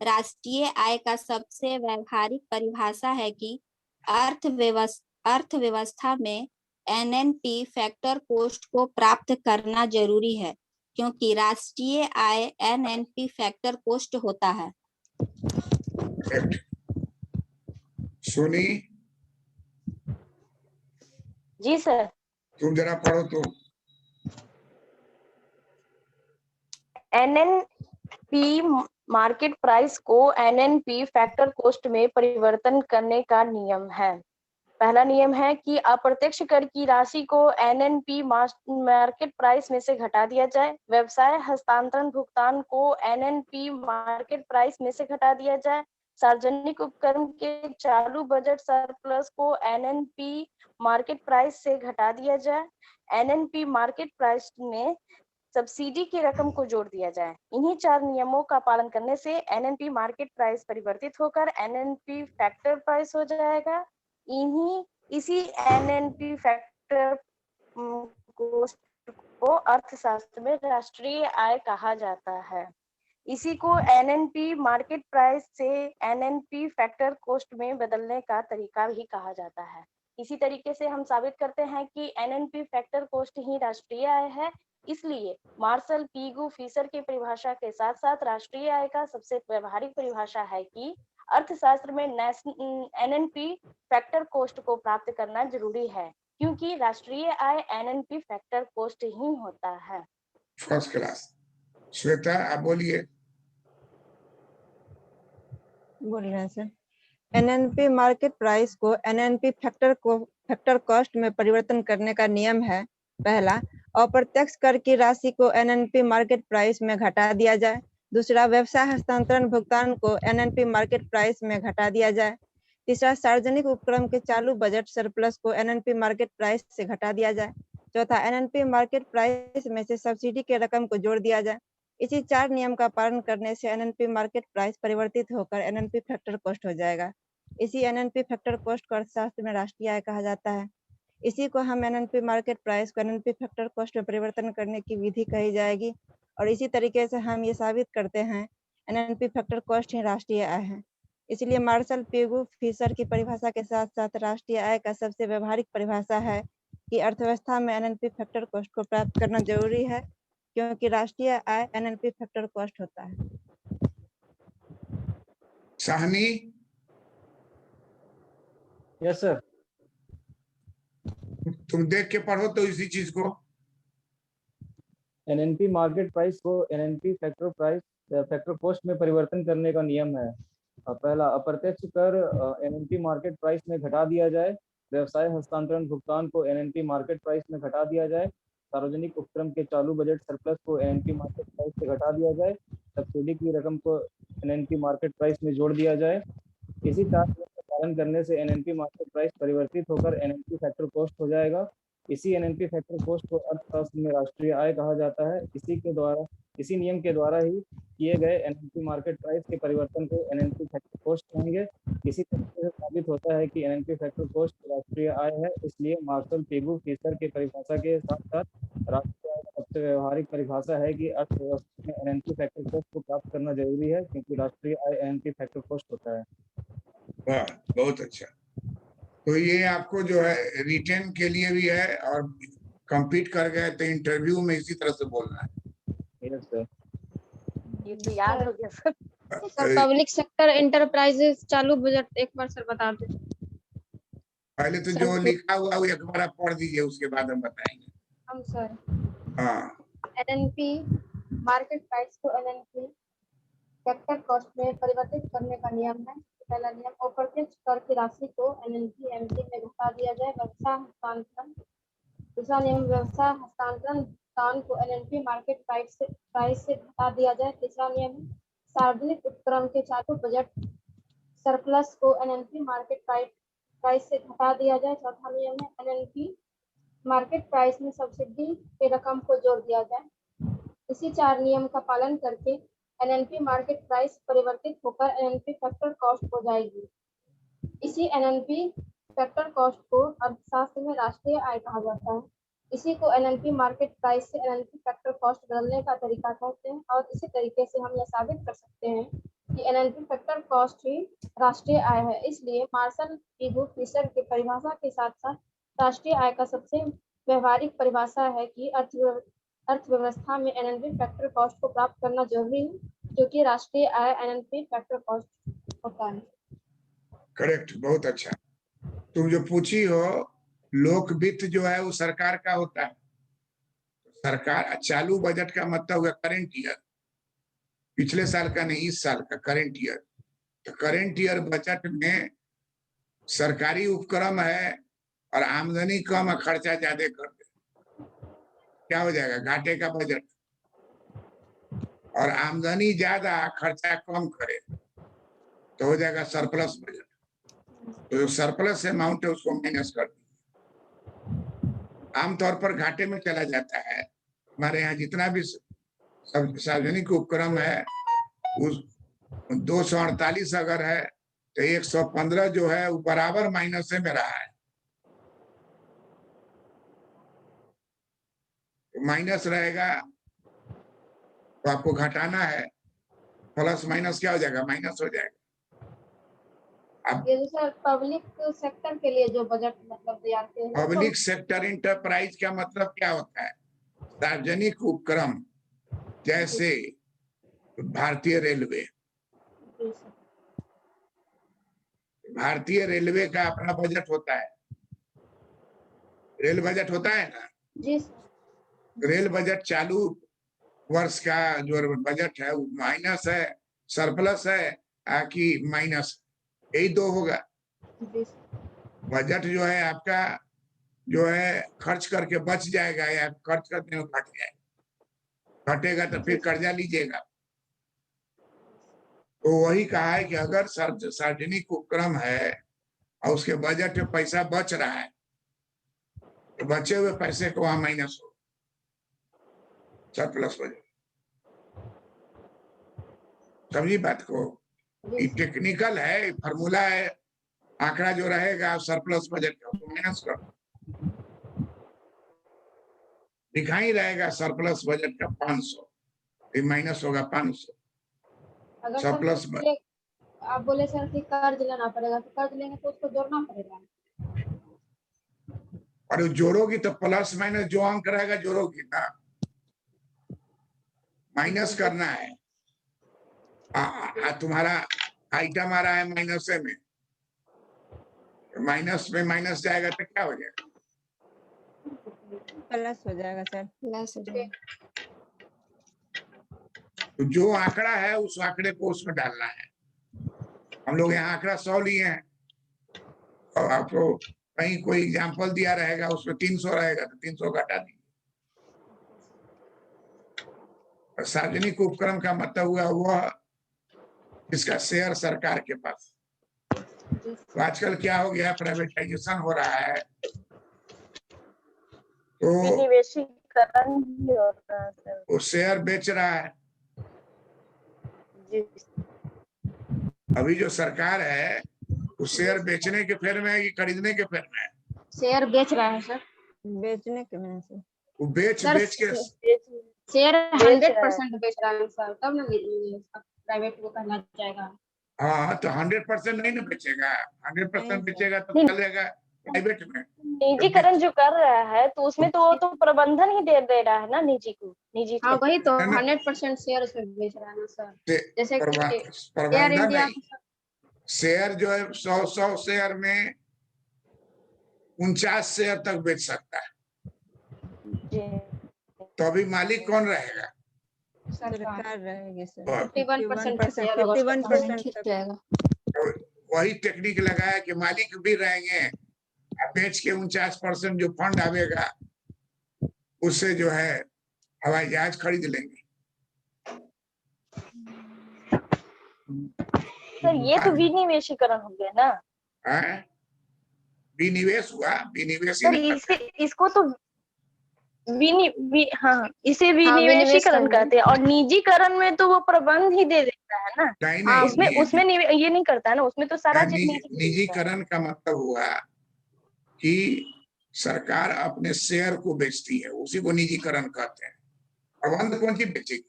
राष्ट्रीय आय का सबसे व्यवहारिक परिभाषा है कि अर्थव्यवस्था में एनएनपी फैक्टर कॉस्ट को प्राप्त करना जरूरी है, क्योंकि राष्ट्रीय आय एनएनपी फैक्टर कॉस्ट होता है। सोनी जी सर। तुम जरा पढ़ो तो। एनएनपी मार्केट प्राइस को एनएनपी फैक्टर कॉस्ट में परिवर्तन करने का नियम है। पहला नियम है कि अप्रत्यक्ष कर की राशि को एनएनपी मार्केट प्राइस में से घटा दिया जाए। व्यवसाय हस्तांतरण भुगतान को एनएनपी मार्केट प्राइस में से घटा दिया जाए। सार्वजनिक उपक्रम के चालू बजट सरप्लस को एनएनपी मार्केट प्राइस से घटा दिया जाए। एनएनपी मार्केट प्राइस में सब्सिडी की रकम को जोड़ दिया जाए। इन्हीं 4 नियमों का पालन करने से एनएनपी मार्केट प्राइस परिवर्तित होकर एनएनपी फैक्टर प्राइस हो जाएगा। इसी एनएनपी फैक्टर को अर्थशास्त्र में राष्ट्रीय आय कहा जाता है। इसी को एनएनपी मार्केट प्राइस से एनएनपी फैक्टर कॉस्ट में बदलने का तरीका भी कहा जाता है। इसी तरीके से हम साबित करते हैं कि एनएनपी फैक्टर कॉस्ट ही राष्ट्रीय आय है। इसलिए मार्शल पीगू फिशर की परिभाषा के साथ साथ राष्ट्रीय आय का सबसे व्यवहारिक परिभाषा है कि अर्थशास्त्र में एनएनपी फैक्टर कॉस्ट को प्राप्त करना जरूरी है, क्योंकि राष्ट्रीय आय एनएनपी फैक्टर कॉस्ट ही होता है। First class. श्वेता आप बोलिए। बोल रहे हैं सर। एनएनपी मार्केट प्राइस को एनएनपी फैक्टर कॉस्ट में परिवर्तन करने का नियम है। पहला, अप्रत्यक्ष कर की राशि को एनएनपी मार्केट प्राइस में घटा दिया जाए। दूसरा, व्यवसाय हस्तांतरण भुगतान को एनएनपी मार्केट प्राइस में घटा दिया जाए। तीसरा, सार्वजनिक उपक्रम के चालू बजट सरप्लस को एनएनपी मार्केट प्राइस से घटा दिया जाए। चौथा, एनएनपी मार्केट प्राइस में से सब्सिडी के रकम को जोड़ दिया जाए। इसी 4 नियम का पालन करने से एनएनपी मार्केट प्राइस परिवर्तित होकर एनएनपी फैक्टर कॉस्ट हो जाएगा। इसी एनएनपी फैक्टर कॉस्ट को अर्थशास्त्र में राष्ट्रीय आय कहा जाता है। इसी को हम एनएनपी मार्केट प्राइस को एनएनपी फैक्टर कॉस्ट में परिवर्तन करने की विधि कही जाएगी। और इसी तरीके से हम ये साबित करते हैं एनएनपी फैक्टर कॉस्ट ही राष्ट्रीय आय है। इसलिए मार्शल पेगु फिशर की परिभाषा के साथ साथ राष्ट्रीय आय का सबसे व्यवहारिक परिभाषा है कि अर्थव्यवस्था में एनएनपी फैक्टर कॉस्ट को प्राप्त करना जरूरी है, क्योंकि राष्ट्रीय आय एनएनपी फैक्टर कॉस्ट होता है। Sahni, yes sir. तुम देख के पढ़ो तो इसी चीज को। एनएनपी मार्केट प्राइस को एनएनपी फैक्टर कॉस्ट में परिवर्तन करने का नियम है। पहला, अप्रत्यक्ष कर एनएनपी मार्केट प्राइस में घटा दिया जाए। व्यवसाय हस्तांतरण भुगतान को एनएनपी मार्केट प्राइस में घटा दिया जाए। सार्वजनिक उपक्रम के चालू बजट सरप्लस को एनएनपी मार्केट प्राइस से घटा दिया जाए। सब्सिडी की रकम को एनएनपी मार्केट प्राइस में जोड़ दिया जाए। इसी 4 नियम का पालन करने से एनएनपी मार्केट प्राइस परिवर्तित होकर एनएनपी फैक्टर कॉस्ट हो जाएगा। इसी एनएनपी फैक्टर कॉस्ट को अर्थशास्त्र में राष्ट्रीय आय कहा जाता है। इसी नियम के द्वारा ही किए गए एनएनपी मार्केट प्राइस के परिवर्तन को एनएनपी फैक्टर कॉस्ट कहेंगे। इसी तरीके से साबित होता है कि एनएनपी फैक्टर कॉस्ट राष्ट्रीय आय है। इसलिए मार्शल पेगु फिशर के परिभाषा के साथ साथ राष्ट्रीय आय का सबसे व्यवहारिक परिभाषा है कि अर्थव्यवस्था में एनएनपी फैक्टर कॉस्ट को प्राप्त करना जरूरी है, क्योंकि राष्ट्रीय आय एनएनपी फैक्टर कॉस्ट होता है। वाह, बहुत अच्छा। तो ये आपको जो है रिटेन के लिए भी है, और कंपीट कर गए तो इंटरव्यू में इसी तरह से बोलना है। Yes sir. ये तो याद हो गया sir. Sir public sector enterprises चालू बजट एक बार सर बता दें। पहले तो जो लिखा हुआ वो एक बार आप पढ़ दीजिए, उसके बाद हम बताएंगे। हम सर हाँ, एनएनपी मार्केट प्राइस को एनएनपी फैक्टर कॉस्ट में परिवर्तित करने का नियम है। पहला नियम, अप्रत्यक्ष कर की राशि को एनएनपी एमटी में घटा दिया जाए। व्यवसाय हस्तांतरण। दूसरा नियम, व्यवसाय हस्तांतरण भुगतान को एनएनपी मार्केट प्राइस से घटा दिया जाए। तीसरा नियम, सार्वजनिक उपक्रम के चालू बजट सरप्लस को एनएनपी मार्केट प्राइस से घटा दिया जाए। चौथा नियम है, एनएनपी मार्केट प्राइस में सब्सिडी के रकम को जोड़ दिया जाए। इसी 4 नियम का पालन करके एनएनपी मार्केट प्राइस परिवर्तित होकर एनएनपी फैक्टर कॉस्ट हो जाएगी। इसी एनएनपी फैक्टर कॉस्ट को अर्थशास्त्र में राष्ट्रीय आय कहा जाता है। इसी को एनएनपी मार्केट प्राइस से एनएनपी फैक्टर कॉस्ट बदलने का तरीका कहते हैं। और इसी तरीके से हम यह साबित कर सकते हैं कि एनएनपी फैक्टर कॉस्ट ही राष्ट्रीय आय है। इसलिए मार्शल पेगु फिशर की परिभाषा के साथ साथ राष्ट्रीय आय का सबसे व्यवहारिक परिभाषा है कि अर्थव्यवस्था में एनएनपी फैक्टर कॉस्ट को प्राप्त करना जरूरी है, क्योंकि राष्ट्रीय आय एनएनपी फैक्टर कॉस्ट होता है। करेक्ट, बहुत अच्छा। तुम जो पूछी हो, लोक वित्त जो है वो सरकार का होता है। सरकार, चालू बजट का मतलब हुआ करेंट ईयर, पिछले साल का नहीं, इस साल का करेंट ईयर। तो करेंट ईयर बजट में सरकारी उपक्रम है और आमदनी कम और खर्चा ज्यादा कर दे, क्या हो जाएगा? घाटे का बजट। और आमदनी ज्यादा खर्चा कम करे तो हो जाएगा सरप्लस बजट। तो जो सरप्लस अमाउंट है उसको माइनस कर दीजिए। आमतौर पर घाटे में चला जाता है। हमारे यहाँ जितना भी सार्वजनिक उपक्रम है, उस 248 अगर है तो 115 जो है वो बराबर माइनस में रहा है। तो माइनस रहेगा तो आपको घटाना है, प्लस माइनस क्या हो जाएगा? माइनस हो जाएगा। ये जो सर पब्लिक सेक्टर के लिए जो बजट मतलब तैयार किए हैं, पब्लिक सेक्टर इंटरप्राइज का मतलब क्या होता है? सार्वजनिक उपक्रम, जैसे भारतीय रेलवे। भारतीय रेलवे का अपना बजट होता है, रेल बजट होता है ना जी। रेल बजट चालू वर्ष का जो बजट है वो माइनस है, सरप्लस है कि माइनस, यही दो होगा। बजट जो है आपका जो है खर्च करके बच जाएगा या खर्च करने में घट जाएगा, घटेगा तो फिर कर्जा लीजिएगा। तो वही कहा है कि अगर सार्वजनिक उपक्रम है और उसके बजट में पैसा बच रहा है तो बचे हुए पैसे को वहां माइनस हो, सरप्लस बजट। समझी बात को? ये टेक्निकल है, फार्मूला है, आंकड़ा जो रहेगा सरप्लस बजट का उसको माइनस कर, लिखा ही रहेगा सरप्लस बजट का 500, फिर माइनस होगा 500 अगर सरप्लस। आप बोले सर कि कर्ज लेना पड़ेगा, तो कर्ज लेंगे तो उसको जोड़ना पड़ेगा। और जोड़ोगी तो प्लस माइनस जो अंक रहेगा जोड़ोगी ना, माइनस करना है। तुम्हारा आइटम आ रहा है माइनस में, माइनस में माइनस जाएगा तो क्या हो जाएगा? प्लस हो जाएगा सर। प्लस हो जाएगा। तो जो आंकड़ा है उस आंकड़े को उसमें डालना है। हम लोग यहाँ आंकड़ा 100 लिए हैं और आपको कहीं कोई एग्जाम्पल दिया रहेगा उसमें 300 रहेगा तो 300 घटा दीजिए। सार्वजनिक उपक्रम का मतलब हुआ वह जिसका शेयर सरकार के पास। तो आजकल क्या हो गया, प्राइवेटाइजेशन हो रहा है तो विनिवेशीकरण भी हो रहा है सर। वो शेयर बेच रहा है। जी अभी जो सरकार है वो शेयर बेचने के फेर में है कि खरीदने के फेर में है? शेयर बेच रहा है सर। बेचने के में से वो बेच सर, बेच के शेयर बेच रहा है। 100% बेच रहा है सर, तब ना प्राइवेट को कहना जाएगा। हाँ तो 100% नहीं ना बेचेगा, 100% बेचेगा तो नहीं। चलेगा प्राइवेट में। निजीकरण जो कर रहा है तो उसमें तो वो तो प्रबंधन ही दे रहा है ना निजी को, निजी हाँ वही तो, है ना? 100% शेयर उसमें बेच रहा है ना सर। जैसे एयर प्रबंधन इंडिया नहीं, शेयर जो है 100 शेयर में 49 शेयर तक बेच सकता है, जी। तो अभी मालिक कौन रहेगा? सरकार रहेगी सर। 51% शेयर होगा। 51% ठीक तक। रहेगा। तो वही टेक्निक लगाया कि मालिक भी रहेंगे, बेच के 49% जो फंड आवेगा उससे जो है हवाई जहाज खरीद लेंगे। सर ये तो विनिवेशीकरण हो गया ना। हैं? विनिवेश हुआ, विनिवेश सर इसको तो हाँ इसे विनिवेशीकरण विनिवेश कहते हैं, और निजीकरण में तो वो प्रबंध ही दे देता है ना। नहीं हाँ, नहीं, उसमें ये नहीं करता है ना, उसमें तो सारा चीज निजीकरण का मतलब हुआ कि सरकार अपने शेयर को बेचती है, उसी को निजीकरण कहते हैं। प्रबंध कौन सी बेचेगी?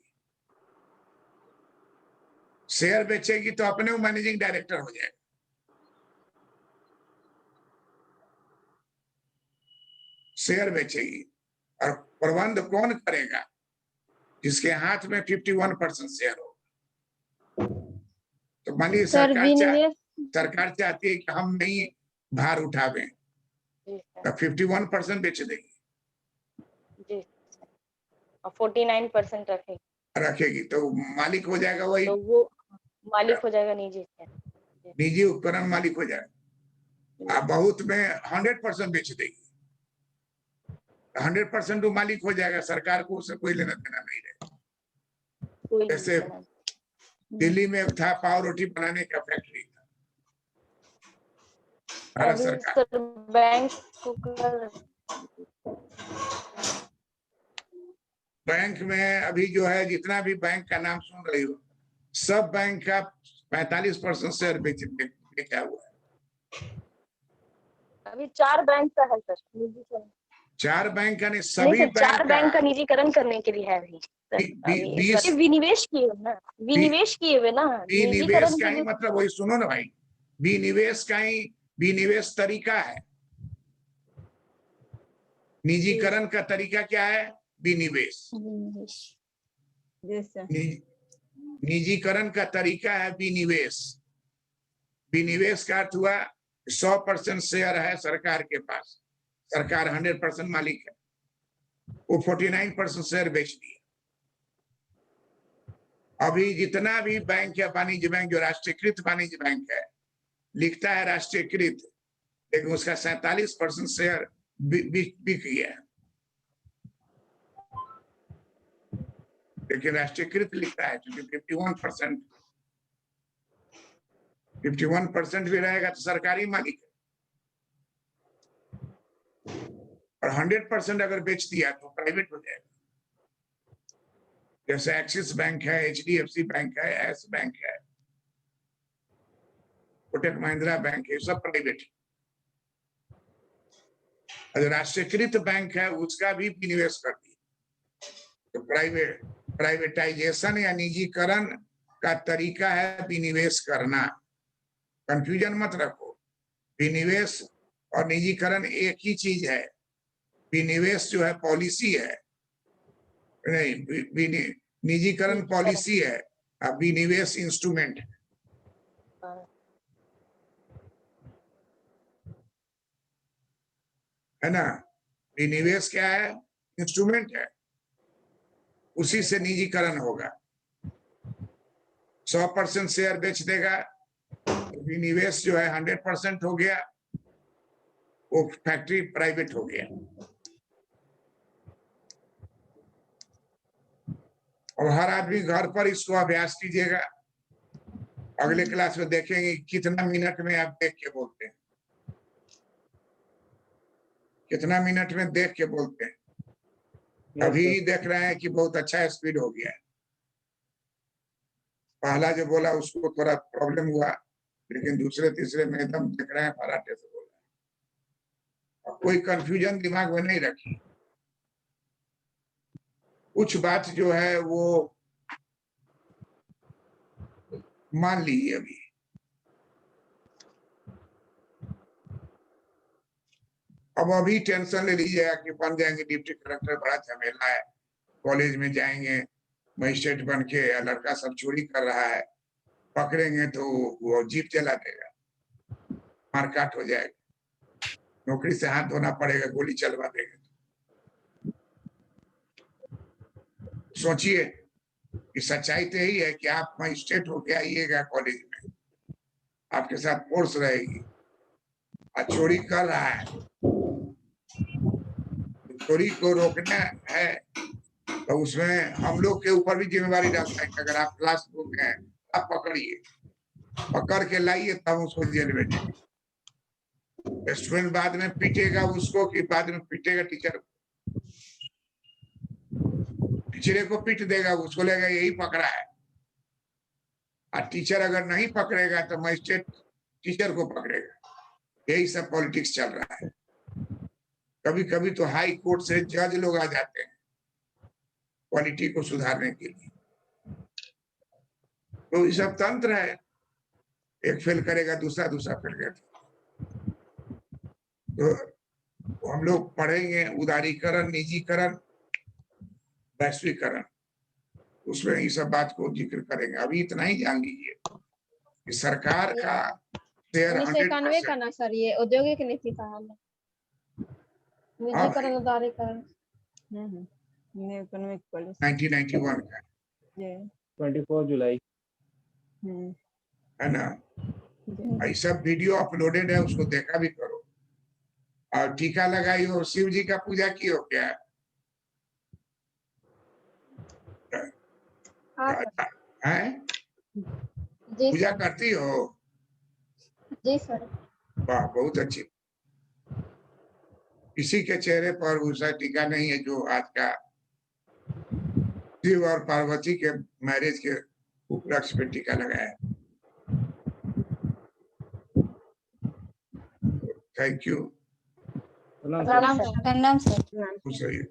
शेयर बेचेगी तो अपने मैनेजिंग डायरेक्टर हो जाएगा। शेयर बेचेगी और प्रबंध कौन करेगा? जिसके हाथ में 51% शेयर हो। तो मान लीजिए सरकार चाहती है कि हम नहीं भार उठावे तो 51% बेच देगी जी, और 49% रखेगी तो मालिक हो जाएगा वही, तो वो मालिक हो जाएगा निजी उपकरण मालिक हो जाएगा। बहुत में 100% बेच देगी, 100% वो मालिक हो जाएगा, सरकार को उससे कोई लेना देना नहीं रहेगा। जैसे दिल्ली में था पाव रोटी बनाने का फैक्ट्री था, भारत सरकार। बैंक में अभी जो है जितना भी बैंक का नाम सुन रही हो, सब बैंक का 45% शेयर बेचा हुआ है। अभी 4 बैंक का है सर निजीकरण। 4 बैंक का नहीं, सभी बैंक 4 बैंक का निजीकरण करने के लिए है अभी। विनिवेश किए ना, विनिवेश किए हुए ना। विनिवेश का ही मतलब वही सुनो ना भाई, विनिवेश का ही विनिवेश तरीका है। निजीकरण का तरीका क्या है? विनिवेश। निजीकरण का तरीका है विनिवेश। विनिवेश का अर्थ हुआ 100% शेयर है सरकार के पास, सरकार 100% मालिक है, वो 49% शेयर बेच दिए। अभी जितना भी बैंक है, वाणिज्य बैंक जो राष्ट्रीयकृत वाणिज्य बैंक है, लिखता है राष्ट्रीयकृत, लेकिन उसका 47% शेयर बिक गया, लेकिन राष्ट्रीयकृत लिखता है क्योंकि 51% भी रहेगा तो सरकारी मालिक है, और 100% अगर बेच दिया तो प्राइवेट हो जाएगा। जैसे एक्सिस बैंक है, HDFC बैंक है, एस बैंक है, कोटक महिंद्रा बैंक है, सब प्राइवेट है। और राष्ट्रीयकृत बैंक है उसका भी विनिवेश कर दिया, तो प्राइवेटाइजेशन या निजीकरण का तरीका है विनिवेश करना। कंफ्यूजन मत रखो, विनिवेश और निजीकरण एक ही चीज है। विनिवेश जो है पॉलिसी है, नहीं, निजीकरण पॉलिसी है, अब विनिवेश इंस्ट्रूमेंट है। है ना, विनिवेश क्या है? इंस्ट्रूमेंट है, उसी से निजीकरण होगा। 100% शेयर बेच देगा तो विनिवेश जो है 100% हो गया, वो फैक्ट्री प्राइवेट हो गया। और हर आदमी घर पर इसको अभ्यास कीजिएगा, अगले क्लास में देखेंगे कितना मिनट में आप देख के बोलते हैं, कितना मिनट में देख के बोलते हैं। अभी देख रहे हैं कि बहुत अच्छा स्पीड हो गया है। पहला जो बोला उसको थोड़ा प्रॉब्लम हुआ, लेकिन दूसरे तीसरे में एकदम देख रहे हैं फराटे से बोल रहे हैं। और कोई कंफ्यूजन दिमाग में नहीं रखी। कुछ बात जो है वो मान लीजिए अभी, अब अभी टेंशन ले लीजिएगा कि बन जाएंगे डिप्टी कलेक्टर, बड़ा झमेला है, कॉलेज में जाएंगे मजिस्ट्रेट बन के, लड़का सब चोरी कर रहा है, पकड़ेंगे तो वो जीप चला देगा, मारकाट हो जाएगा, नौकरी से हाथ धोना पड़ेगा, गोली चलवा देगा। सोचिए कि सच्चाई तो यही है कि आप मजिस्ट्रेट होके आइएगा कॉलेज में, आपके साथ फोर्स रहेगी, और चोरी कर रहा है, चोरी को रोकना है तो उसमें हम लोग के ऊपर भी जिम्मेवारी रहता है कि अगर आप क्लास रूम में हैं आप पकड़िए, पकड़ के लाइए तब उसको जेल में भेजिए। स्टूडेंट बाद में पीटेगा उसको कि बाद में पीटेगा टीचर को? टीचर को पीट देगा, उसको लगेगा यही पकड़ा है। और टीचर अगर नहीं पकड़ेगा तो मजिस्ट्रेट टीचर को पकड़ेगा। यही सब पॉलिटिक्स चल रहा है। कभी कभी तो हाई कोर्ट से जज लोग आ जाते हैं क्वालिटी को सुधारने के लिए। तो ये सब तंत्र है, एक फेल करेगा दूसरा फेल करेगा। तो हम लोग पढ़ेंगे उदारीकरण, निजीकरण, वैश्वीकरण, उसमें ये सब बात को जिक्र करेंगे। अभी इतना ही जान लीजिए कि सरकार का शेयर 1991 का ना सर, ये औद्योगिक नीति का है, निजीकरण उदारीकरण। न्यू इकोनॉमिक पॉलिसी 1991 का 24 जुलाई है ना। ऐसा वीडियो अपलोडेड है, उसको देखा भी करो। और टीका लगाई हो, शिव जी का पूजा की हो क्या? हैं? जी पूजा सर। करती हो? जी सर। वाह, बहुत अच्छी। किसी के चेहरे पर वैसा टीका नहीं है जो आज का शिव और पार्वती के मैरिज के उपलक्ष्य पे टीका लगाया। Thank you. प्रणाम सर। प्रणाम सर। खुश रहिए।